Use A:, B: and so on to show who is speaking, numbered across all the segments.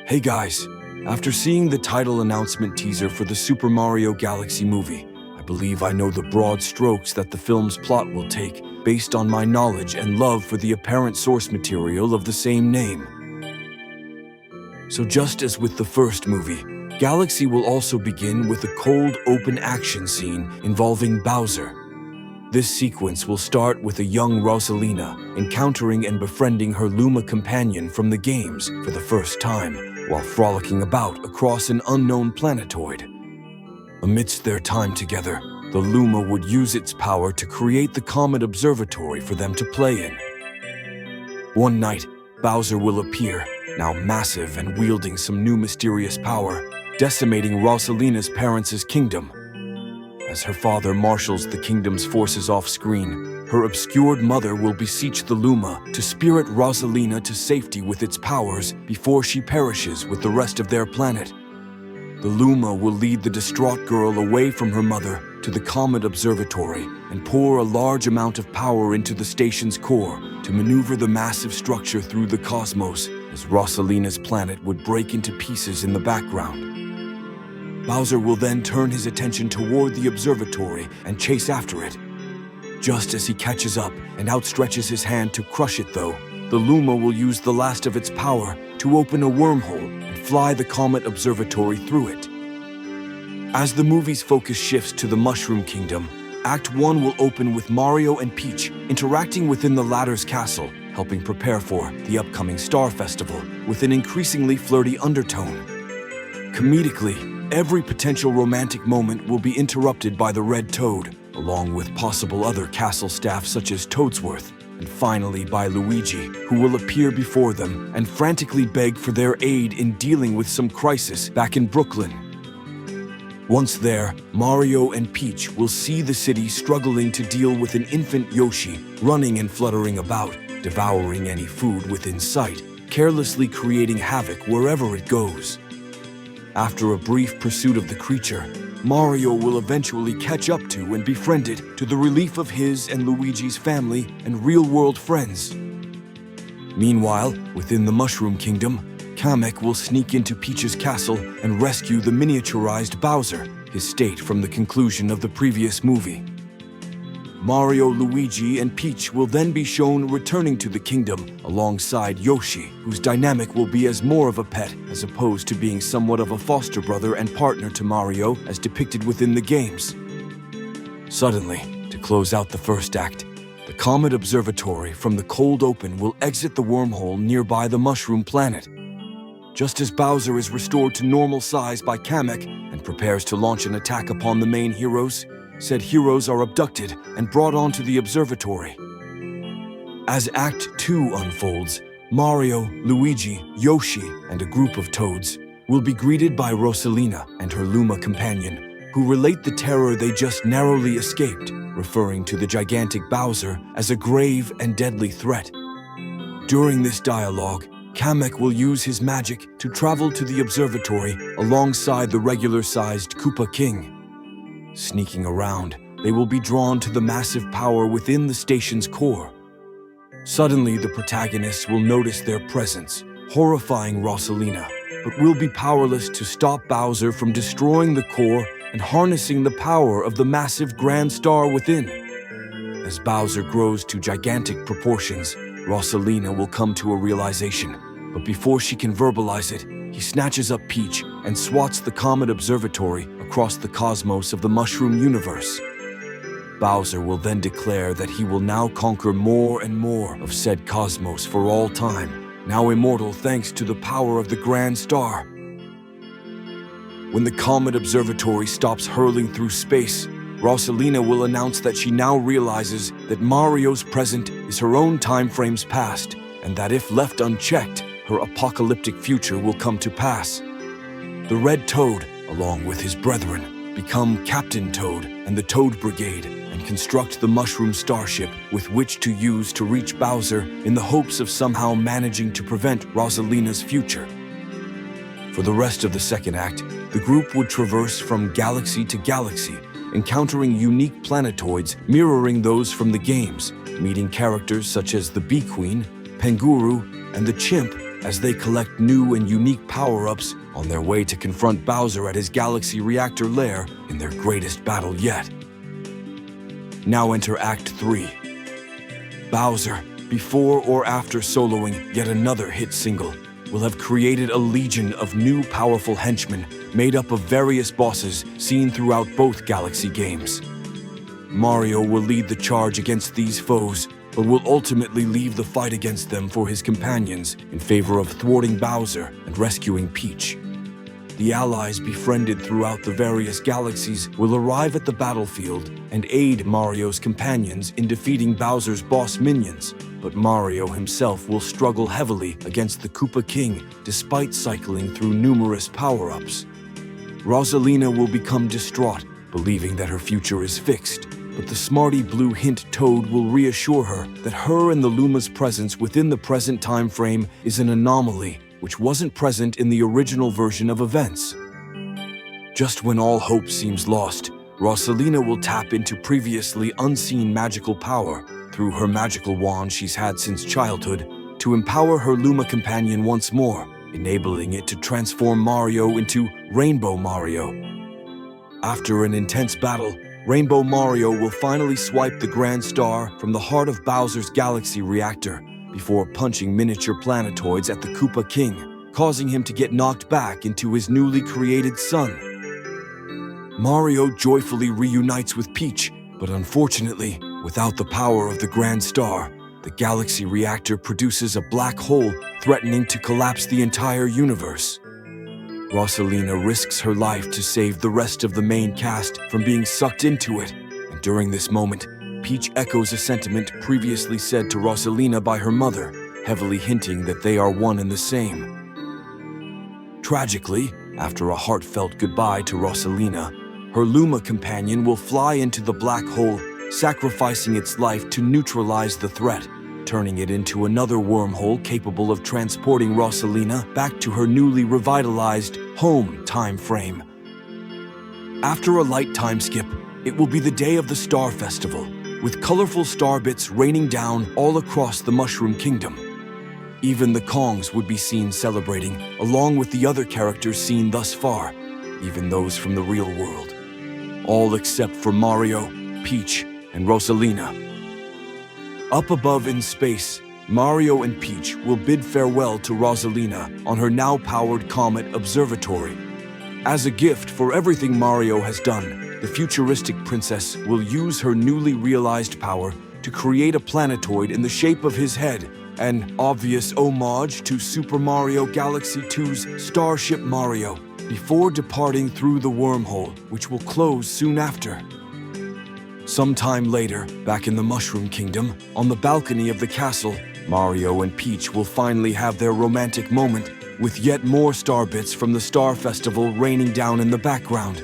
A: Hey guys, after seeing the title announcement teaser for the Super Mario Galaxy movie, I believe I know the broad strokes that the film's plot will take based on my knowledge and love for the apparent source material of the same name. So just as with the first movie, Galaxy will also begin with a cold open action scene involving Bowser. This sequence will start with a young Rosalina encountering and befriending her Luma companion from the games for the first time, while frolicking about across an unknown planetoid. Amidst their time together, the Luma would use its power to create the Comet Observatory for them to play in. One night, Bowser will appear, now massive and wielding some new mysterious power, decimating Rosalina's parents' kingdom. As her father marshals the kingdom's forces off-screen, her obscured mother will beseech the Luma to spirit Rosalina to safety with its powers before she perishes with the rest of their planet. The Luma will lead the distraught girl away from her mother to the Comet Observatory and pour a large amount of power into the station's core to maneuver the massive structure through the cosmos as Rosalina's planet would break into pieces in the background. Bowser will then turn his attention toward the observatory and chase after it. Just as he catches up and outstretches his hand to crush it though, the Luma will use the last of its power to open a wormhole and fly the Comet Observatory through it. As the movie's focus shifts to the Mushroom Kingdom, Act 1 will open with Mario and Peach interacting within the latter's castle, helping prepare for the upcoming Star Festival with an increasingly flirty undertone. Comedically, every potential romantic moment will be interrupted by the Red Toad, along with possible other castle staff such as Toadsworth, and finally by Luigi, who will appear before them and frantically beg for their aid in dealing with some crisis back in Brooklyn. Once there, Mario and Peach will see the city struggling to deal with an infant Yoshi running and fluttering about, devouring any food within sight, carelessly creating havoc wherever it goes. After a brief pursuit of the creature, Mario will eventually catch up to and befriend it to the relief of his and Luigi's family and real-world friends. Meanwhile, within the Mushroom Kingdom, Kamek will sneak into Peach's castle and rescue the miniaturized Bowser, his state from the conclusion of the previous movie. Mario, Luigi, and Peach will then be shown returning to the kingdom alongside Yoshi, whose dynamic will be as more of a pet as opposed to being somewhat of a foster brother and partner to Mario as depicted within the games. Suddenly, to close out the first act, the Comet Observatory from the cold open will exit the wormhole nearby the Mushroom Planet. Just as Bowser is restored to normal size by Kamek and prepares to launch an attack upon the main heroes, said heroes are abducted and brought onto the observatory. As Act 2 unfolds, Mario, Luigi, Yoshi, and a group of Toads will be greeted by Rosalina and her Luma companion, who relate the terror they just narrowly escaped, referring to the gigantic Bowser as a grave and deadly threat. During this dialogue, Kamek will use his magic to travel to the observatory alongside the regular-sized Koopa King. Sneaking around, they will be drawn to the massive power within the station's core. Suddenly, the protagonists will notice their presence, horrifying Rosalina, but will be powerless to stop Bowser from destroying the core and harnessing the power of the massive grand star within. As Bowser grows to gigantic proportions, Rosalina will come to a realization, but before she can verbalize it, he snatches up Peach and swats the Comet Observatory across the cosmos of the Mushroom Universe. Bowser will then declare that he will now conquer more and more of said cosmos for all time, now immortal thanks to the power of the Grand Star. When the Comet Observatory stops hurling through space, Rosalina will announce that she now realizes that Mario's present is her own time frame's past, and that if left unchecked, her apocalyptic future will come to pass. The Red Toad, along with his brethren, become Captain Toad and the Toad Brigade and construct the Mushroom Starship with which to use to reach Bowser in the hopes of somehow managing to prevent Rosalina's future. For the rest of the second act, the group would traverse from galaxy to galaxy, encountering unique planetoids mirroring those from the games, meeting characters such as the Bee Queen, Penguru, and the Chimp, as they collect new and unique power-ups on their way to confront Bowser at his Galaxy Reactor lair in their greatest battle yet. Now enter Act 3. Bowser, before or after soloing yet another hit single, will have created a legion of new powerful henchmen made up of various bosses seen throughout both Galaxy games. Mario will lead the charge against these foes, but will ultimately leave the fight against them for his companions in favor of thwarting Bowser and rescuing Peach. The allies befriended throughout the various galaxies will arrive at the battlefield and aid Mario's companions in defeating Bowser's boss minions, but Mario himself will struggle heavily against the Koopa King despite cycling through numerous power-ups. Rosalina will become distraught, believing that her future is fixed, but the smarty blue hint Toad will reassure her that her and the Luma's presence within the present time frame is an anomaly which wasn't present in the original version of events. Just when all hope seems lost, Rosalina will tap into previously unseen magical power through her magical wand she's had since childhood to empower her Luma companion once more, enabling it to transform Mario into Rainbow Mario. After an intense battle, Rainbow Mario will finally swipe the Grand Star from the heart of Bowser's Galaxy Reactor before punching miniature planetoids at the Koopa King, causing him to get knocked back into his newly created sun. Mario joyfully reunites with Peach, but unfortunately, without the power of the Grand Star, the Galaxy Reactor produces a black hole threatening to collapse the entire universe. Rosalina risks her life to save the rest of the main cast from being sucked into it, and during this moment, Peach echoes a sentiment previously said to Rosalina by her mother, heavily hinting that they are one and the same. Tragically, after a heartfelt goodbye to Rosalina, her Luma companion will fly into the black hole, sacrificing its life to neutralize the threat, turning it into another wormhole capable of transporting Rosalina back to her newly revitalized home time frame. After a light time skip, it will be the day of the Star Festival, with colorful star bits raining down all across the Mushroom Kingdom. Even the Kongs would be seen celebrating, along with the other characters seen thus far, even those from the real world. All except for Mario, Peach, and Rosalina. Up above in space, Mario and Peach will bid farewell to Rosalina on her now-powered Comet Observatory. As a gift for everything Mario has done, the futuristic princess will use her newly realized power to create a planetoid in the shape of his head, an obvious homage to Super Mario Galaxy 2's Starship Mario, before departing through the wormhole, which will close soon after. Sometime later, back in the Mushroom Kingdom, on the balcony of the castle, Mario and Peach will finally have their romantic moment, with yet more star bits from the Star Festival raining down in the background.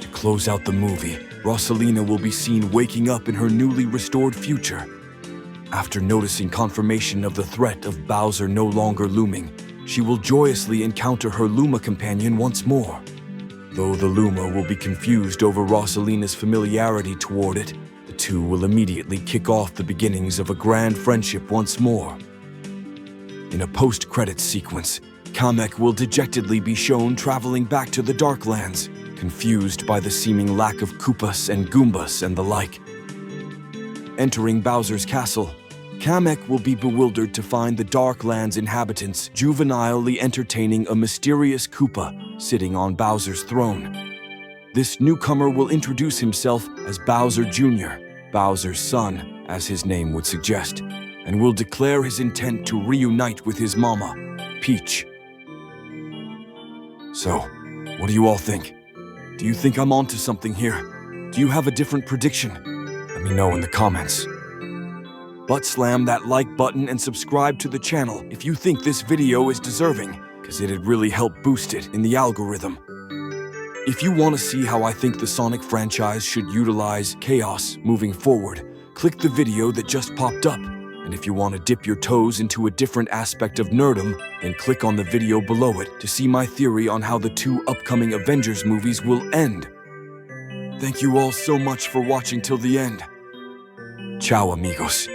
A: To close out the movie, Rosalina will be seen waking up in her newly restored future. After noticing confirmation of the threat of Bowser no longer looming, she will joyously encounter her Luma companion once more. Though the Luma will be confused over Rosalina's familiarity toward it, the two will immediately kick off the beginnings of a grand friendship once more. In a post-credits sequence, Kamek will dejectedly be shown traveling back to the Darklands, confused by the seeming lack of Koopas and Goombas and the like. Entering Bowser's castle, Kamek will be bewildered to find the Darklands inhabitants juvenilely entertaining a mysterious Koopa sitting on Bowser's throne. This newcomer will introduce himself as Bowser Jr., Bowser's son, as his name would suggest, and will declare his intent to reunite with his mama, Peach. So, what do you all think? Do you think I'm onto something here? Do you have a different prediction? Let me know in the comments. But slam that like button and subscribe to the channel if you think this video is deserving, because it'd really help boost it in the algorithm. If you want to see how I think the Sonic franchise should utilize chaos moving forward, click the video that just popped up. And if you want to dip your toes into a different aspect of nerdom, then click on the video below it to see my theory on how the two upcoming Avengers movies will end. Thank you all so much for watching till the end. Ciao, amigos.